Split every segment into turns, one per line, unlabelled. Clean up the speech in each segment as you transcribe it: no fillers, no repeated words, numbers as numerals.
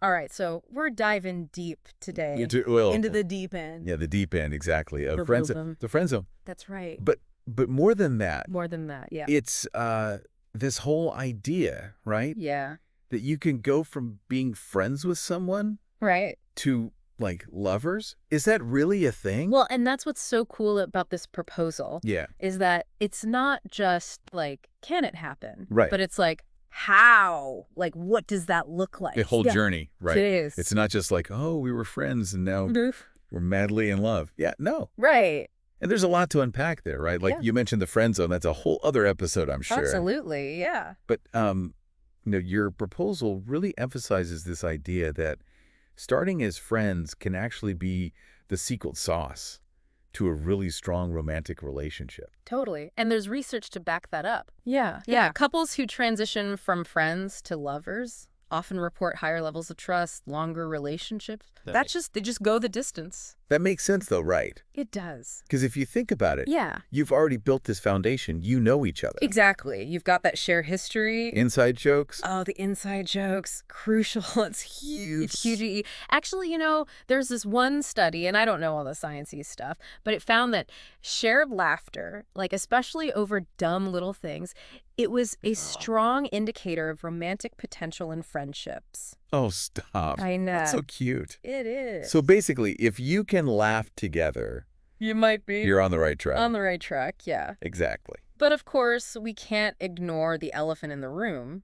All right, so we're diving deep today
Well,
into the deep end.
yeah, the deep end, exactly.
Verboten.
The friend zone.
That's right.
But more than that,
More than that, yeah.
it's this whole idea, right?
Yeah.
That you can go from being friends with someone
Right.
to like lovers. Is that really a thing?
Well, and that's what's so cool about this proposal
Yeah.
is that it's not just like, can it happen?
Right.
But it's like, how? Like, what does that look like?
The whole
Yeah,
journey, right?
it is.
It's not just like, oh, we were friends and now
Oof.
we're madly in love. Yeah, no.
Right.
And there's a lot to unpack there, right? Like
Yeah.
you mentioned the friend zone. That's a whole other episode, I'm sure.
Absolutely, yeah.
But your proposal really emphasizes this idea that starting as friends can actually be the secret sauce to a really strong romantic relationship.
Totally. And there's research to back that up. Yeah. Yeah. Couples who transition from friends to lovers often report higher levels of trust, longer relationships. They just go the distance.
That makes sense, though, right?
It does.
Because if you think about it,
Yeah.
you've already built this foundation. You know each other.
Exactly. You've got that shared history.
Inside jokes.
Oh, the inside jokes. Crucial. It's huge. It's
Huge.
huge. Actually, there's this one study, and I don't know all the sciencey stuff, but it found that shared laughter, like especially over dumb little things, it was a strong indicator of romantic potential in friendships.
Oh, stop.
I know.
That's so cute.
It is.
So basically, if you can laugh together,
you might be
you're on the right track.
on the right track, yeah.
Exactly.
But of course, we can't ignore the elephant in the room.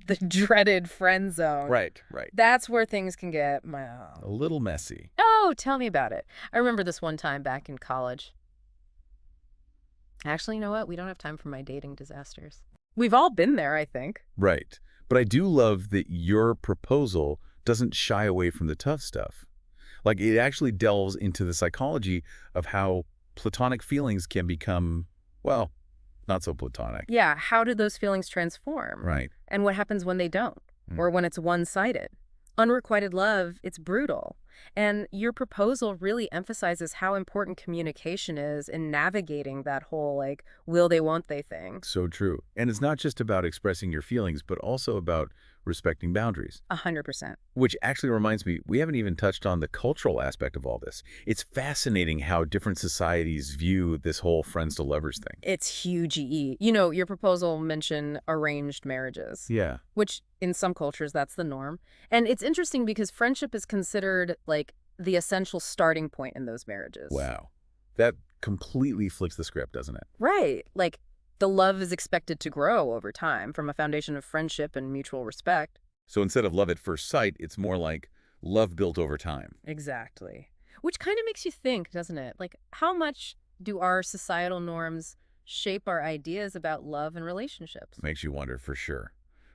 The dreaded friend zone.
Right, right.
That's where things can get,
A little messy.
Oh, tell me about it. I remember this one time back in college. Actually, you know what? We don't have time for my dating disasters. We've all been there, I think.
Right. But I do love that your proposal doesn't shy away from the tough stuff. Like, it actually delves into the psychology of how platonic feelings can become, well, not so platonic.
Yeah, how do those feelings transform?
Right.
And what happens when they don't? Or when it's one-sided? Unrequited love, it's brutal. And your proposal really emphasizes how important communication is in navigating that whole, like, will they, won't they thing.
So true. And it's not just about expressing your feelings, but also about respecting boundaries.
100%.
Which actually reminds me, we haven't even touched on the cultural aspect of all this. It's fascinating how different societies view this whole friends to lovers thing.
It's huge. Your proposal mentioned arranged marriages.
Yeah.
Which in some cultures, that's the norm. And it's interesting because friendship is considered like the essential starting point in those marriages.
Wow. That completely flips the script, doesn't it?
Right. Like the love is expected to grow over time from a foundation of friendship and mutual respect.
So instead of love at first sight, it's more like love built over time.
Exactly. Which kind of makes you think, doesn't it? Like, how much do our societal norms shape our ideas about love and relationships?
Makes you wonder for sure.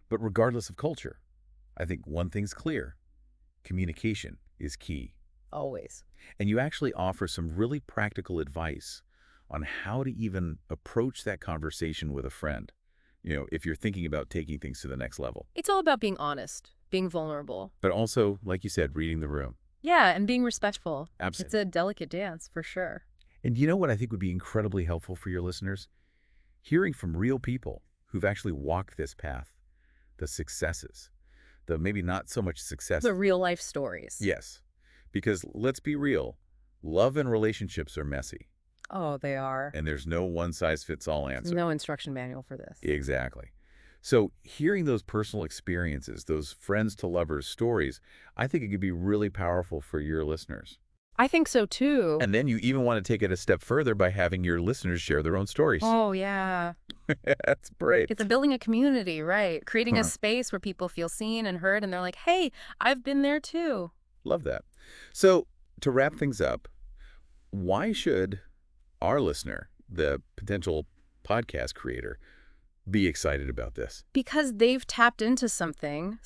But regardless of culture, I think one thing's clear. Communication is key.
Always.
And you actually offer some really practical advice on how to even approach that conversation with a friend, if you're thinking about taking things to the next level.
It's all about being honest, being vulnerable.
But also, like you said, reading the room.
Yeah, and being respectful.
Absolutely.
It's a delicate dance, for sure.
And you know what I think would be incredibly helpful for your listeners? Hearing from real people who've actually walked this path, the successes, the maybe not so much success.
The real life stories.
Yes. Because let's be real, love and relationships are messy.
Oh, they are.
And there's no one-size-fits-all answer.
There's no instruction manual for this.
Exactly. So hearing those personal experiences, those friends to lovers stories, I think it could be really powerful for your listeners.
I think so, too.
And then you even want to take it a step further by having your listeners share their own stories.
Oh, yeah.
That's great.
It's building a community, right? Creating a space where people feel seen and heard, and they're like, hey, I've been there, too.
Love that. So to wrap things up, why should our listener, the potential podcast creator, be excited about this?
Because they've tapped into something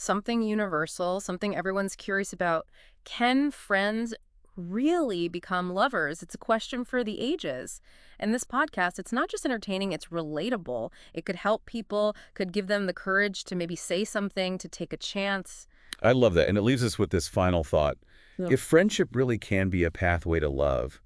universal, something everyone's curious about. Can friends really become lovers? It's a question for the ages. And this podcast, it's not just entertaining, it's relatable. It could help people, could give them the courage to maybe say something, to take a chance.
I love that. And it leaves us with this final thought.
Yeah.
If friendship really can be a pathway to love,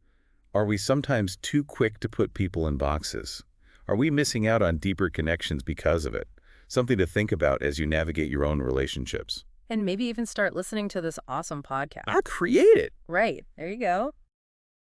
are we sometimes too quick to put people in boxes? Are we missing out on deeper connections because of it? Something to think about as you navigate your own relationships.
And maybe even start listening to this awesome podcast.
Or create it.
Right. There you go.